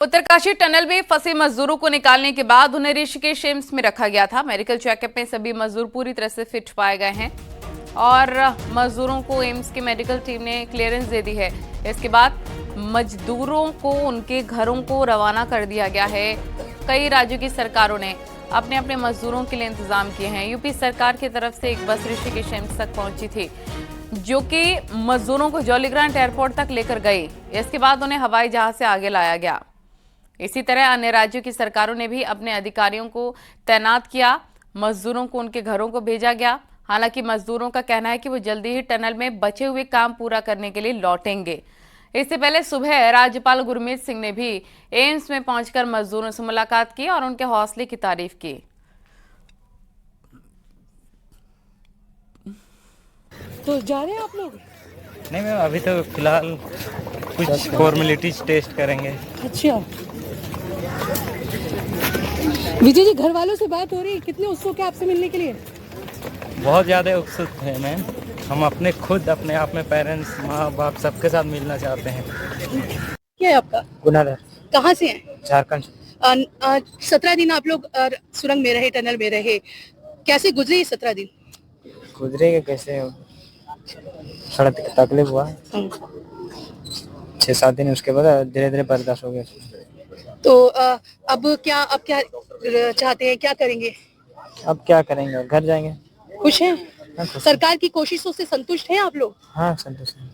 Uttarkashi tunnel में फंसे मजदूरों को निकालने के बाद उन्हें ऋषिकेश एम्स में रखा गया था। मेडिकल चेकअप में सभी मजदूर पूरी तरह से फिट पाए गए हैं और मजदूरों को एम्स की मेडिकल टीम ने क्लियरेंस दे दी है। इसके बाद मजदूरों को उनके घरों को रवाना कर दिया गया है। कई राज्यों की सरकारों ने अपने अपने मजदूरों के लिए इंतजाम किए हैं। यूपी सरकार की तरफ से एक बस ऋषिकेश एम्स तक पहुंची थी, जो कि मजदूरों को जौलीग्रांट एयरपोर्ट तक लेकर गई। इसके बाद उन्हें हवाई जहाज से आगे लाया गया। इसी तरह अन्य राज्यों की सरकारों ने भी अपने अधिकारियों को तैनात किया। मजदूरों को उनके घरों को भेजा गया। हालांकि मजदूरोों का कहना है कि वो जल्दी ही टनल में बचे हुए काम पूरा करने के लिए लौटेंगे। इससे पहले सुबह राज्यपाल गुरमीत सिंह ने भी एम्स में पहुंचकर मजदूरों से मुलाकात की और उनके हौसले की तारीफ की। तो जा रहे हैं आप लोग? नहीं मैम, अभी तो फिलहाल कुछ फॉर्मेलिटीज टेस्ट करेंगे। अच्छा विजय जी, घर वालों से बात हो रही, कितने उत्सुक है आपसे मिलने के लिए? बहुत ज़्यादा उत्सुक है मैम। हम अपने आप में पेरेंट्स, माँ बाप सबके साथ मिलना चाहते हैं। क्या है आपका? गुनाधर। कहाँ से हैं? झारखंड। 17 दिन आप लोग सुरंग में रहे, टनल में रहे, कैसे गुजरे ये 17 दिन? गुजरेगा कैसे, सड़क तकलीफ हुआ 6-7 दिन, उसके बाद धीरे धीरे बर्दाश्त हो गया। तो अब क्या चाहते हैं, क्या करेंगे? अब क्या करेंगे, घर जाएंगे। खुश हैं? सरकार की कोशिशों से संतुष्ट हैं आप लोग? हाँ, संतुष्ट हैं।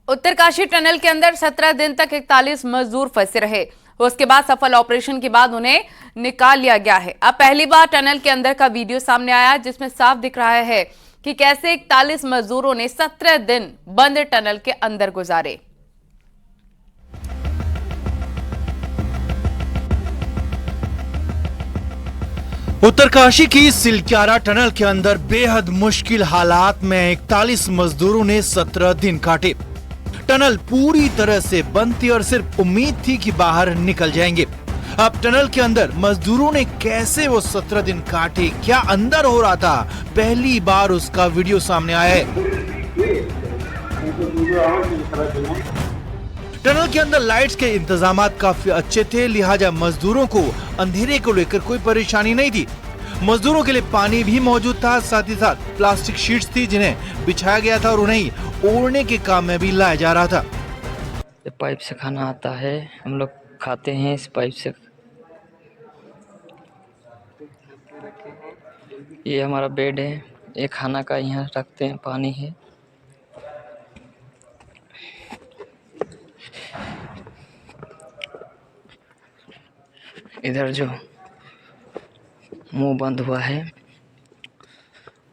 उत्तरकाशी टनल के अंदर 17 दिन तक 41 मजदूर फंसे रहे। उसके बाद सफल ऑपरेशन के बाद उन्हें निकाल लिया गया है। अब पहली बार टनल के अंदर का वीडियो सामने आया, जिसमें साफ दिख रहा है कि कैसे 41 मजदूरों ने 17 दिन बंद टनल के अंदर गुजारे। उत्तरकाशी की सिलक्यारा टनल के अंदर बेहद मुश्किल हालात में 41 मजदूरों ने 17 दिन काटे। टनल पूरी तरह से बंद थी और सिर्फ उम्मीद थी कि बाहर निकल जाएंगे। अब टनल के अंदर मजदूरों ने कैसे वो 17 दिन काटे, क्या अंदर हो रहा था, पहली बार उसका वीडियो सामने आया है। टनल के अंदर लाइट्स के इंतजामात काफी अच्छे थे, लिहाजा मजदूरों को अंधेरे को लेकर कोई परेशानी नहीं थी। मजदूरों के लिए पानी भी मौजूद था, साथ ही साथ प्लास्टिक शीट्स थी जिन्हें बिछाया गया था और उन्हें ओढ़ने के काम में भी लाया जा रहा था। पाइप से खाना आता है, हम लोग खाते हैं इस पाइप से। ये हमारा बेड है, ये खाना का यहाँ रखते हैं, पानी है। इधर जो मुंह बंद हुआ है,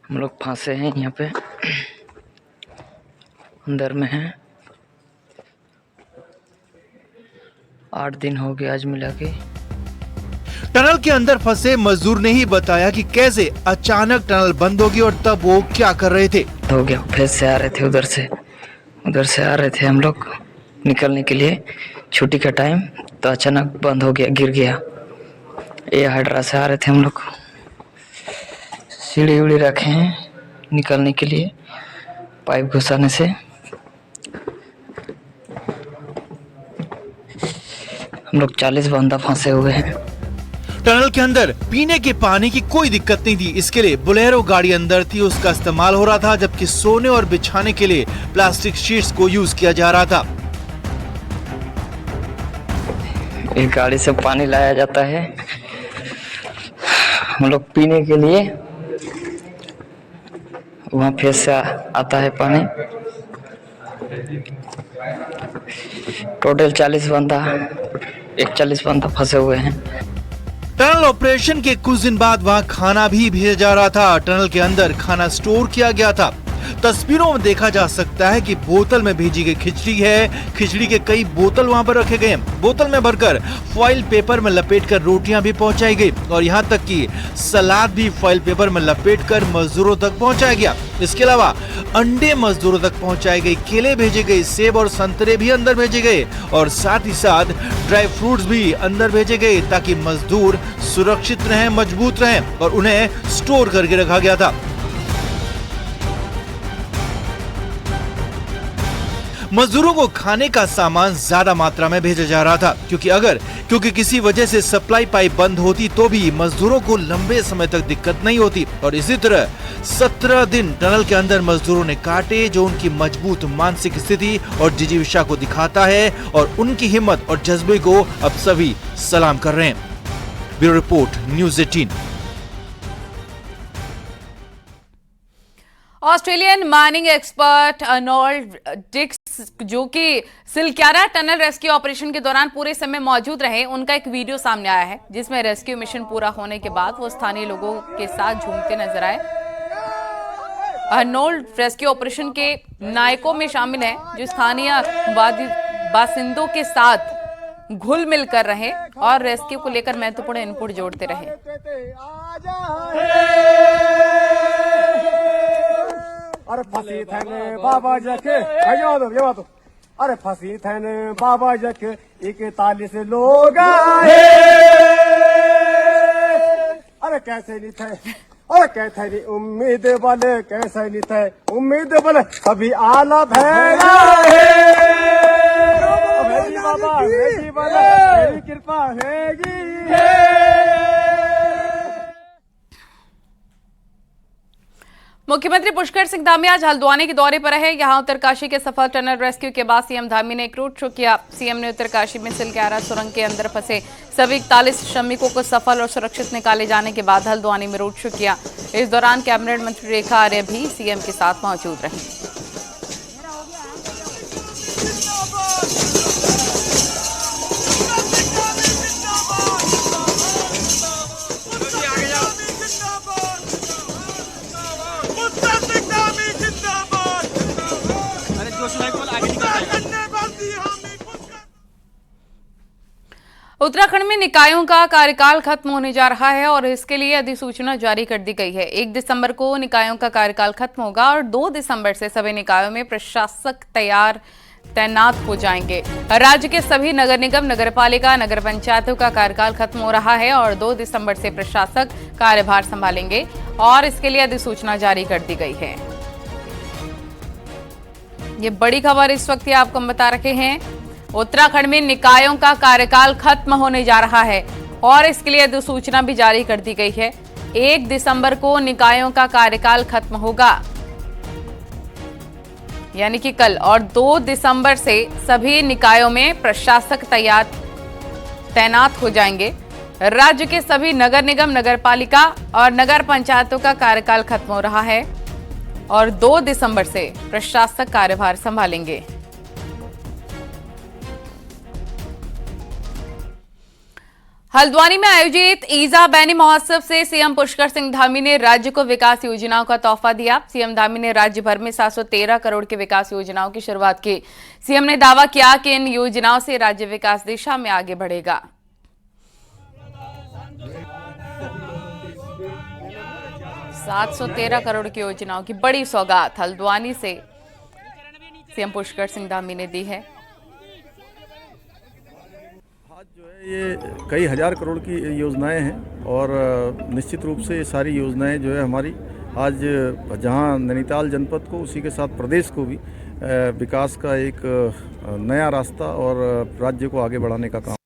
हम लोग फंसे हैं यहाँ पे, अंदर में हैं। 8 दिन हो गए आज मिला के। टनल के अंदर फंसे मजदूर ने ही बताया कि कैसे अचानक टनल बंद होगी और तब वो क्या कर रहे थे। हो गया, फिर से आ रहे थे, उधर से आ रहे थे हम लोग निकलने के लिए छुट्टी का टाइम, तो अचानक बंद हो गया, गिर गया। ये हाइड्रा से आ रहे थे हम लोग, सीढ़ी उड़ी रखे हैं निकलने के लिए पाइप घुसाने से। हम लोग 40 बंदा फंसे हुए हैं। टनल के अंदर पीने के पानी की कोई दिक्कत नहीं थी, इसके लिए बोलेरो गाड़ी अंदर थी, उसका इस्तेमाल हो रहा था, जबकि सोने और बिछाने के लिए प्लास्टिक शीट्स को यूज किया जा रहा था। एक गाड़ी से पानी लाया जाता है हम लोग पीने के लिए, वहाँ फिर से आता है पानी। टोटल 40 बंदा फंसे हुए हैं। टनल ऑपरेशन के कुछ दिन बाद वहां खाना भी भेजा जा रहा था। टनल के अंदर खाना स्टोर किया गया था। तस्वीरों में देखा जा सकता है कि बोतल में भेजी गई खिचड़ी है। खिचड़ी के कई बोतल वहां पर रखे गए हैं। बोतल में भरकर फॉइल पेपर में लपेटकर रोटियां भी पहुंचाई गई और यहां तक कि सलाद भी फॉइल पेपर में लपेटकर मजदूरों तक पहुंचाया गया। इसके अलावा अंडे मजदूरों तक पहुंचाए गए, केले भेजे गए, सेब और संतरे भी अंदर भेजे गए और साथ ही साथ ड्राई फ्रूट्स भी अंदर भेजे गए, ताकि मजदूर सुरक्षित रहें, मजबूत रहें और उन्हें स्टोर करके रखा गया था। मजदूरों को खाने का सामान ज्यादा मात्रा में भेजा जा रहा था, क्योंकि किसी वजह से सप्लाई पाइप बंद होती तो भी मजदूरों को लंबे समय तक दिक्कत नहीं होती। और इसी तरह 17 दिन टनल के अंदर मजदूरों ने काटे, जो उनकी मजबूत मानसिक स्थिति और जिजीविषा को दिखाता है और उनकी हिम्मत और जज्बे को अब सभी सलाम कर रहे हैं। Bureau report, news 18। Australian mining expert Arnold Dix, जो कि सिलक्यारा टनल रेस्क्यू ऑपरेशन के दौरान पूरे समय मौजूद रहे, उनका एक वीडियो सामने आया है जिसमें रेस्क्यू मिशन पूरा होने के बाद वो स्थानीय लोगों के साथ झूमते नजर आए। अर्नोल्ड रेस्क्यू ऑपरेशन के नायकों में शामिल हैं, जो स्थानीय बासिंदों के साथ घुल मिल कर रहे और रेस्क्यू को लेकर महत्वपूर्ण इनपुट जोड़ते रहे। अरे फंसी थे बाबा जके, अरे फंसी थे बाबा जके 41 लोग आए। अरे कैसे नहीं थे, अरे कैसे नहीं उम्मीद वाले, कैसे नहीं थे उम्मीद वाले, सभी आला भैया बाबा मेरी कृपा हैगी। मुख्यमंत्री पुष्कर सिंह धामी आज हल्द्वानी के दौरे पर है। यहां उत्तरकाशी के सफल टनल रेस्क्यू के बाद सीएम धामी ने एक रोड शो किया। सीएम ने उत्तरकाशी में सिलक्यारा सुरंग के अंदर फंसे सभी 41 श्रमिकों को सफल और सुरक्षित निकाले जाने के बाद हल्द्वानी में रोड शो किया। इस दौरान कैबिनेट मंत्री रेखा आर्य भी सीएम के साथ मौजूद रही। उत्तराखंड में निकायों का कार्यकाल खत्म होने जा रहा है और इसके लिए अधिसूचना जारी कर दी गई है। 1 दिसंबर को निकायों का कार्यकाल खत्म होगा और 2 दिसंबर से सभी निकायों में प्रशासक तैनात हो जाएंगे। राज्य के सभी नगर निगम, नगरपालिका, नगर पंचायतों का कार्यकाल खत्म हो रहा है और 2 दिसंबर से प्रशासक कार्यभार संभालेंगे और इसके लिए अधिसूचना जारी कर दी गई है। ये बड़ी खबर इस वक्त ही आपको हम बता रहे हैं। उत्तराखंड में निकायों का कार्यकाल खत्म होने जा रहा है और इसके लिए अधिसूचना भी जारी कर दी गई है। 1 दिसंबर को निकायों का कार्यकाल खत्म होगा, यानी कि कल, और 2 दिसंबर से सभी निकायों में प्रशासक तैनात हो जाएंगे। राज्य के सभी नगर निगम, नगरपालिका और नगर पंचायतों का कार्यकाल खत्म हो रहा है और 2 दिसंबर से प्रशासक कार्यभार संभालेंगे। हल्द्वानी में आयोजित ईजा बैनी महोत्सव से सीएम पुष्कर सिंह धामी ने राज्य को विकास योजनाओं का तोहफा दिया। सीएम धामी ने राज्य भर में 713 करोड़ की विकास योजनाओं की शुरुआत की। सीएम ने दावा किया कि इन योजनाओं से राज्य विकास दिशा में आगे बढ़ेगा। 713 करोड़ की योजनाओं की बड़ी सौगात हल्द्वानी से सीएम पुष्कर सिंह धामी ने दी है। जो है ये कई हजार करोड़ की योजनाएं हैं और निश्चित रूप से ये सारी योजनाएं जो है हमारी आज जहां नैनीताल जनपद को, उसी के साथ प्रदेश को भी विकास का एक नया रास्ता और राज्य को आगे बढ़ाने का काम।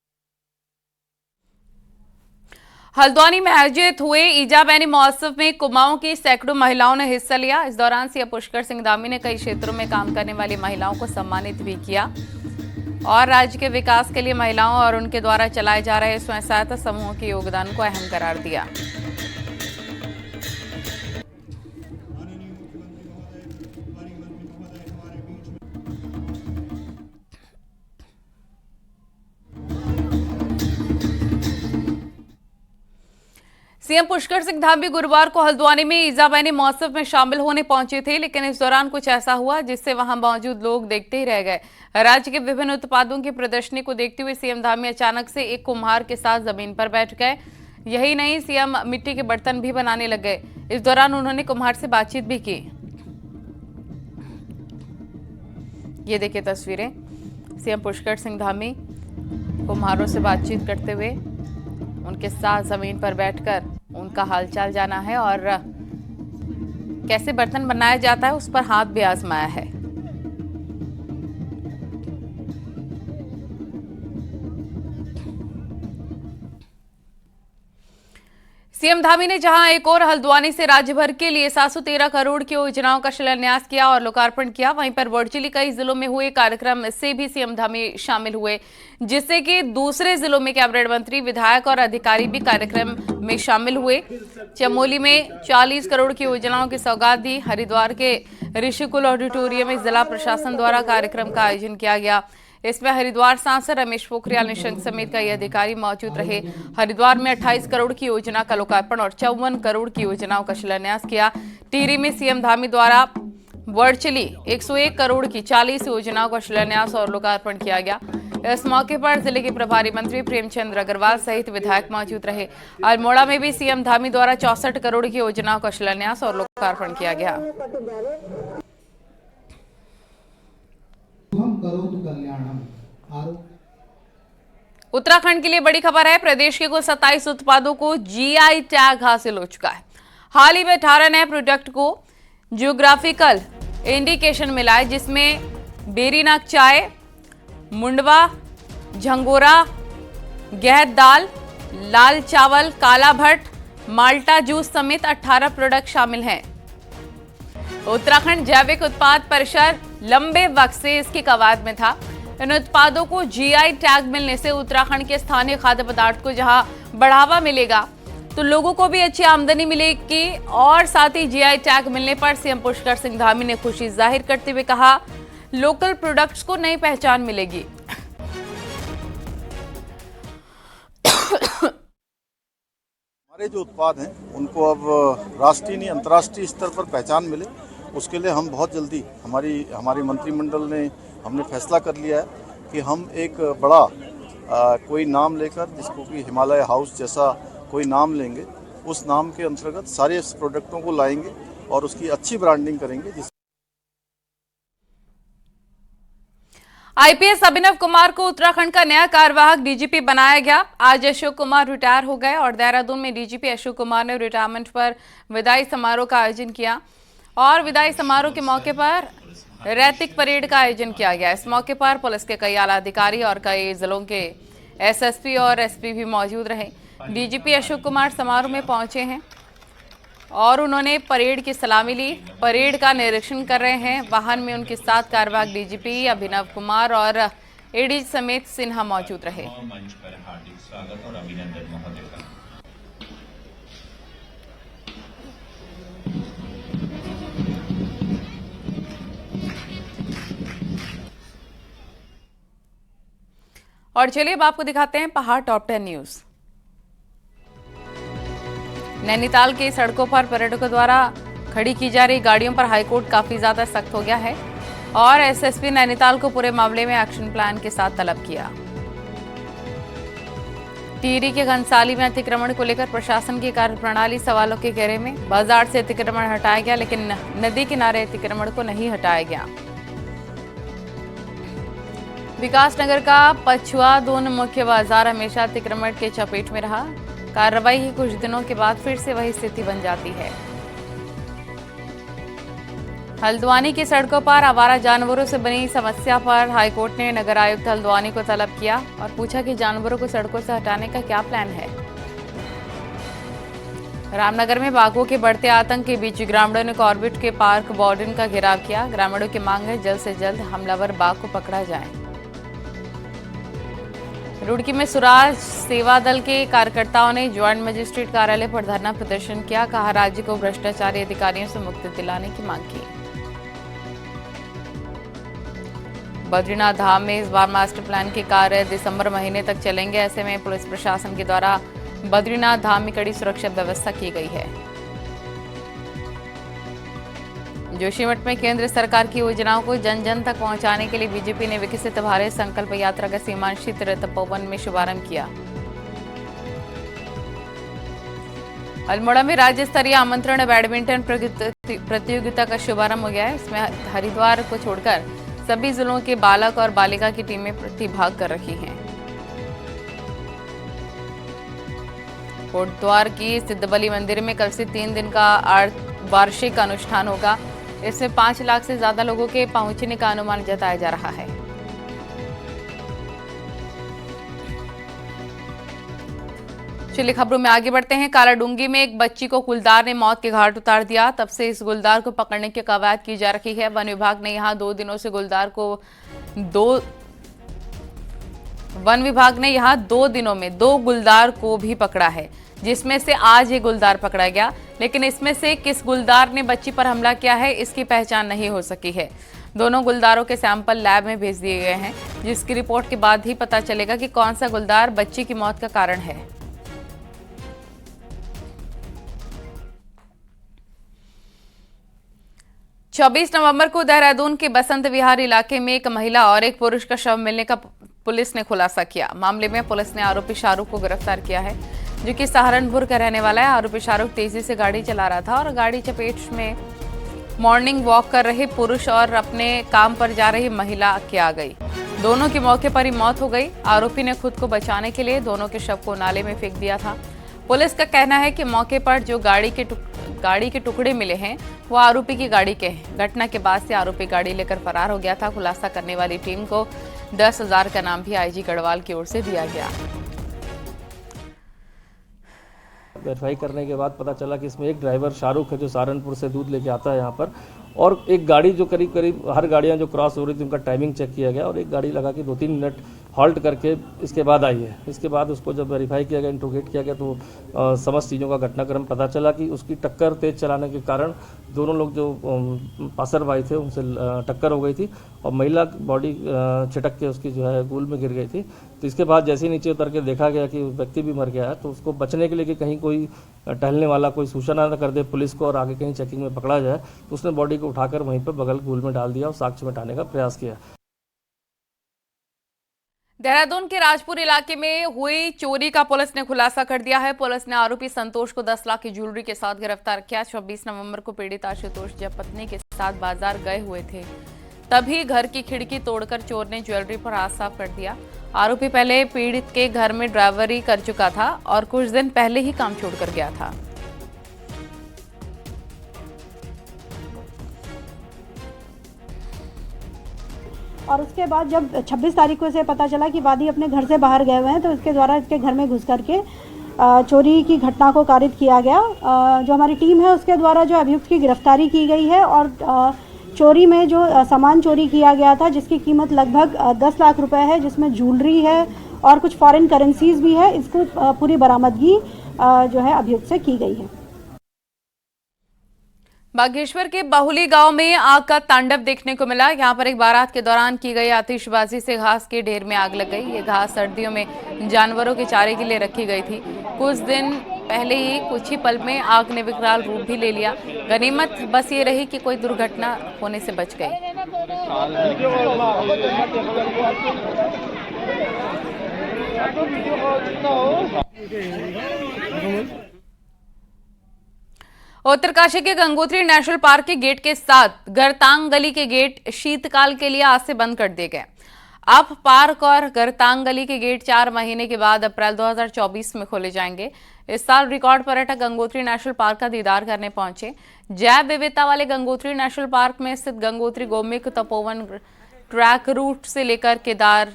हल्द्वानी में आयोजित हुए ईजा बैनी महोत्सव में कुमाऊं की सैकड़ों महिलाओं ने हिस्सा लिया। इस दौरान सीएम पुष्कर सिंह धामी ने कई क्षेत्रों में काम करने वाली महिलाओं को सम्मानित भी किया और राज्य के विकास के लिए महिलाओं और उनके द्वारा चलाए जा रहे स्वयं सहायता समूहों के योगदान को अहम करार दिया। सीएम पुष्कर सिंह धामी गुरुवार को हल्द्वानी में ईजा बैनी महोत्सव में शामिल होने पहुंचे थे, लेकिन इस दौरान कुछ ऐसा हुआ जिससे वहां मौजूद लोग देखते ही रह गए। राज्य के विभिन्न उत्पादों की प्रदर्शनी को देखते हुए सीएम धामी अचानक से एक कुम्हार के साथ जमीन पर बैठ गए। यही नहीं, सीएम मिट्टी के बर्तन भी बनाने लग गए। इस दौरान उन्होंने कुम्हार से बातचीत भी की। ये देखिए तस्वीरें, सीएम पुष्कर सिंह धामी कुम्हारों से बातचीत करते हुए उनके साथ जमीन पर बैठकर उनका हालचाल जाना है और कैसे बर्तन बनाया जाता है उस पर हाथ भी आजमाया है। सीएम धामी ने जहां एक और हल्द्वानी से राज्य भर के लिए 713 करोड़ की योजनाओं का शिलान्यास किया और लोकार्पण किया, वहीं पर वर्चुअली कई जिलों में हुए कार्यक्रम से भी सीएम धामी शामिल हुए, जिससे कि दूसरे जिलों में कैबिनेट मंत्री, विधायक और अधिकारी भी कार्यक्रम में शामिल हुए। चमोली में 40 करोड़ की योजनाओं की सौगात दी। हरिद्वार के ऋषिकुल ऑडिटोरियम में जिला प्रशासन द्वारा कार्यक्रम का आयोजन किया गया। इसमें हरिद्वार सांसद रमेश पोखरियाल निशंक समेत कई अधिकारी मौजूद रहे। हरिद्वार में 28 करोड़ की योजना का लोकार्पण और 54 करोड़ की योजनाओं का शिलान्यास किया। टिहरी में सीएम धामी द्वारा वर्चुअली 101 करोड़ की 40 योजनाओं का शिलान्यास और लोकार्पण किया गया। इस मौके पर जिले के प्रभारी मंत्री प्रेमचंद्र अग्रवाल सहित विधायक मौजूद रहे। अल्मोड़ा में भी सीएम धामी द्वारा 64 करोड़ की योजनाओं का शिलान्यास और लोकार्पण किया गया। उत्तराखंड के लिए बड़ी खबर है। प्रदेश के कुल 27 उत्पादों को जीआई टैग हासिल हो चुका है। हाल ही में 18 नए प्रोडक्ट को जियोग्राफिकल इंडिकेशन मिला है, जिसमें बेरीनाग चाय, मुंडवा, झंगोरा, गहत दाल, लाल चावल, काला भट्ट, माल्टा जूस समेत 18 प्रोडक्ट शामिल हैं। उत्तराखंड जैविक उत्पाद परिषद लंबे वक्त से इसकी कवायद में था। इन उत्पादों को जीआई टैग मिलने से उत्तराखंड के स्थानीय खाद्य पदार्थ को जहां बढ़ावा मिलेगा, तो लोगों को भी अच्छी आमदनी मिलेगी। और साथ ही जीआई टैग मिलने पर सीएम पुष्कर सिंह धामी ने खुशी जाहिर करते हुए कहा, लोकल प्रोडक्ट्स को नई पहचान मिलेगी। हमारे जो उत्पाद हैं उनको अब राष्ट्रीय नहीं अंतर्राष्ट्रीय स्तर पर पहचान मिले, उसके लिए हम बहुत जल्दी हमारी मंत्रिमंडल ने हमने फैसला कर लिया है कि हम एक बड़ा कोई नाम लेकर, जिसको कि हिमालय हाउस जैसा कोई नाम लेंगे, उस नाम के अंतर्गत सारे प्रोडक्टों को लाएंगे और उसकी अच्छी ब्रांडिंग करेंगे। आईपीएस अभिनव कुमार को उत्तराखंड का नया कार्यवाहक डीजीपी बनाया गया। आज अशोक कुमार रिटायर हो गए और देहरादून में डीजीपी अशोक कुमार ने रिटायरमेंट पर विदाई समारोह का आयोजन किया और विदाई समारोह के मौके पर रैतिक परेड का आयोजन किया गया। इस मौके पर पुलिस के कई आला अधिकारी और कई जिलों के एसएसपी और एसपी भी मौजूद रहे। डीजीपी अशोक कुमार समारोह में पहुंचे हैं और उन्होंने परेड की सलामी ली। परेड का निरीक्षण कर रहे हैं। वाहन में उनके साथ कार्यवाहक डीजीपी अभिनव कुमार और एडीजी समेत सिन्हा मौजूद रहे। मंच पर हार्दिक स्वागत और अभिनंदन महोदय का। और चलिए अब आपको दिखाते हैं पहाड़ टॉप 10 न्यूज। नैनीताल की सड़कों पर पर्यटकों द्वारा खड़ी की जा रही गाड़ियों पर हाईकोर्ट काफी ज्यादा सख्त हो गया है और एसएसपी नैनीताल को पूरे मामले में एक्शन प्लान के साथ तलब किया। टिहरी के घनसाली में अतिक्रमण को लेकर प्रशासन की कार्यप्रणाली सवालों के घेरे में। बाजार से अतिक्रमण हटाया गया, लेकिन नदी किनारे अतिक्रमण को नहीं हटाया गया। विकासनगर का पछुआ दून मुख्य बाजार हमेशा अतिक्रमण के चपेट में रहा। कार्रवाई ही कुछ दिनों के बाद फिर से वही स्थिति बन जाती है। हल्द्वानी की सड़कों पर आवारा जानवरों से बनी समस्या पर हाईकोर्ट ने नगर आयुक्त हल्द्वानी को तलब किया और पूछा कि जानवरों को सड़कों से हटाने का क्या प्लान है। रामनगर में बाघों के बढ़ते आतंक के बीच ग्रामीणों ने कॉर्बेट के पार्क वार्डन का घेराव किया। ग्रामीणों की मांग है जल्द से जल्द हमलावर बाघ को पकड़ा जाए। रुड़की में स्वराज सेवा दल के कार्यकर्ताओं ने ज्वाइंट मजिस्ट्रेट कार्यालय पर धरना प्रदर्शन किया। कहा, राज्य को भ्रष्टाचारी अधिकारियों से मुक्ति दिलाने की मांग की। बद्रीनाथ धाम में इस बार मास्टर प्लान के कार्य दिसंबर महीने तक चलेंगे। ऐसे में पुलिस प्रशासन के द्वारा बद्रीनाथ धाम में कड़ी सुरक्षा व्यवस्था की गई है। जोशीमठ में केंद्र सरकार की योजनाओं को जन जन तक पहुंचाने के लिए बीजेपी ने विकसित भारत संकल्प यात्रा का सीमांशित तपोवन में शुभारंभ किया। अल्मोड़ा में राज्य स्तरीय आमंत्रण बैडमिंटन प्रतियोगिता का शुभारंभ हो गया है। इसमें हरिद्वार को छोड़कर सभी जिलों के बालक और बालिका की टीमें प्रतिभाग कर रही हैं। कोटद्वार की सिद्धबली मंदिर में कल से 3 दिन का वार्षिक अनुष्ठान होगा। इसमें 5 लाख से ज्यादा लोगों के पहुंचने का अनुमान जताया जा रहा है। चलिए खबरों में आगे बढ़ते हैं। कालाडूंगी में एक बच्ची को गुलदार ने मौत के घाट उतार दिया। तब से इस गुलदार को पकड़ने की कवायद की जा रही है। वन विभाग ने यहाँ 2 दिनों से गुलदार को वन विभाग ने यहाँ 2 दिनों में 2 गुलदार को भी पकड़ा है, जिसमें से आज ये गुलदार पकड़ा गया। लेकिन इसमें से किस गुलदार ने बच्ची पर हमला किया है, इसकी पहचान नहीं हो सकी है। दोनों गुलदारों के सैंपल लैब में भेज दिए गए हैं, जिसकी रिपोर्ट के बाद ही पता चलेगा कि कौन सा गुलदार बच्ची की मौत का कारण है। चौबीस नवंबर को देहरादून के बसंत विहार इलाके में एक महिला और एक पुरुष का शव मिलने का पुलिस ने खुलासा किया। मामले में पुलिस ने आरोपी शाहरुख को गिरफ्तार किया है, जो कि सहारनपुर का रहने वाला है। आरोपी शाहरुख तेजी से गाड़ी चला रहा था और गाड़ी चपेट में मॉर्निंग वॉक कर रहे पुरुष और अपने काम पर जा रही महिला के आ गई। दोनों की मौके पर ही मौत हो गई। आरोपी ने खुद को बचाने के लिए दोनों के शव को नाले में फेंक दिया था। पुलिस का कहना है कि मौके पर जो गाड़ी के टुकड़े मिले हैं वो आरोपी की गाड़ी के हैं। घटना के बाद से आरोपी गाड़ी लेकर फरार हो गया था। खुलासा करने वाली टीम को 10,000 का नाम भी आईजी गढ़वाल की ओर से दिया गया। वेरीफाई करने के बाद पता चला कि इसमें एक ड्राइवर शाहरुख है, जो सहारनपुर से दूध लेके आता है यहाँ पर, और एक गाड़ी जो करीब करीब हर गाड़ियाँ जो क्रॉस हो रही थी उनका टाइमिंग चेक किया गया और एक गाड़ी लगा के 2-3 मिनट हॉल्ट करके इसके बाद आई है। इसके बाद उसको जब वेरीफाई किया गया, इंट्रोगेट किया गया, तो समस्त चीज़ों का घटनाक्रम पता चला कि उसकी टक्कर तेज चलाने के कारण दोनों लोग जो पासरबाई थे उनसे टक्कर हो गई थी और महिला बॉडी छिटक के उसकी जो है गूल में गिर गई थी। तो इसके बाद जैसे ही नीचे उतर के देखा गया कि व्यक्ति भी मर गया है, तो उसको बचने के लिए कि कहीं कोई टहलने वाला कोई सूचना न कर दे पुलिस को और आगे कहीं चेकिंग में पकड़ा जाए, तो उसने बॉडी को उठाकर वहीं पर बगल गूल में डाल दिया और साक्ष्य मिटाने का प्रयास किया। देहरादून के राजपुर इलाके में हुई चोरी का पुलिस ने खुलासा कर दिया है। पुलिस ने आरोपी संतोष को 10 लाख की ज्वेलरी के साथ गिरफ्तार किया। 24 नवंबर को पीड़ित आशुतोष जब पत्नी के साथ बाजार गए हुए थे, तभी घर की खिड़की तोड़कर चोर ने ज्वेलरी पर हाथ साफ कर दिया। आरोपी पहले पीड़ित के घर में ड्राइवरी कर चुका था और कुछ दिन पहले ही काम छोड़कर गया था। और उसके बाद जब 26 तारीख को से पता चला कि वादी अपने घर से बाहर गए हुए हैं, तो इसके द्वारा इसके घर में घुस करके चोरी की घटना को कारित किया गया। जो हमारी टीम है उसके द्वारा जो अभियुक्त की गिरफ्तारी की गई है और चोरी में जो सामान चोरी किया गया था, जिसकी कीमत लगभग 10 लाख रुपए है, जिसमें ज्वेलरी है और कुछ फॉरेन करेंसीज भी है, इसको पूरी बरामदगी जो है अभियुक्त से की गई है। बागेश्वर के बाहुली गांव में आग का तांडव देखने को मिला। यहां पर एक बारात के दौरान की गई आतिशबाजी से घास के ढेर में आग लग गई। ये घास सर्दियों में जानवरों के चारे के लिए रखी गई थी। कुछ दिन पहले ही कुछ ही पल में आग ने विकराल रूप भी ले लिया। गनीमत बस ये रही कि कोई दुर्घटना होने से बच गई। उत्तरकाशी के गंगोत्री नेशनल पार्क के गेट के साथ गरतांग गली के गेट शीतकाल के लिए आज से बंद कर दिए गए। अब पार्क और गरतांग गली के गेट 4 महीने के बाद अप्रैल 2024 में खोले जाएंगे। इस साल रिकॉर्ड पर्यटक गंगोत्री नेशनल पार्क का दीदार करने पहुंचे। जैव विविधता वाले गंगोत्री नेशनल पार्क में स्थित गंगोत्री गोमुख तपोवन ट्रैक रूट से लेकर केदार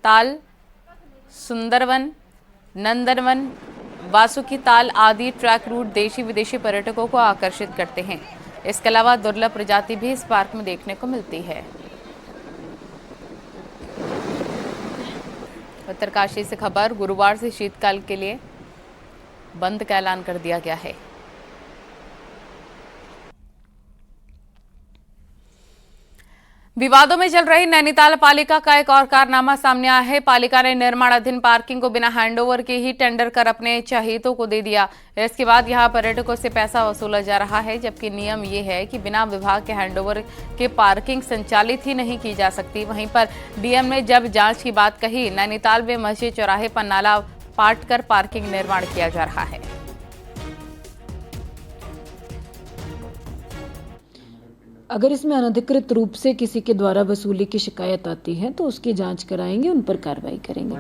ताल, सुंदरवन, नंदनवन, वासुकी ताल आदि ट्रैक रूट देशी विदेशी पर्यटकों को आकर्षित करते हैं। इसके अलावा दुर्लभ प्रजाति भी इस पार्क में देखने को मिलती है। उत्तरकाशी से खबर, गुरुवार से शीतकाल के लिए बंद का ऐलान कर दिया गया है। विवादों में चल रही नैनीताल पालिका का एक और कारनामा सामने आया है। पालिका ने निर्माणाधीन पार्किंग को बिना हैंडओवर के ही टेंडर कर अपने चहेतों को दे दिया। इसके बाद यहां पर्यटकों से पैसा वसूला जा रहा है, जबकि नियम ये है कि बिना विभाग के हैंडओवर के पार्किंग संचालित ही नहीं की जा सकती। वहीं पर डीएम ने जब जांच की बात कही, नैनीताल में मस्जिद चौराहे पर नाला पाट कर पार्किंग निर्माण किया जा रहा है। अगर इसमें अनधिकृत रूप से किसी के द्वारा वसूली की शिकायत आती है तो उसकी जांच कराएंगे, उन पर कार्रवाई करेंगे।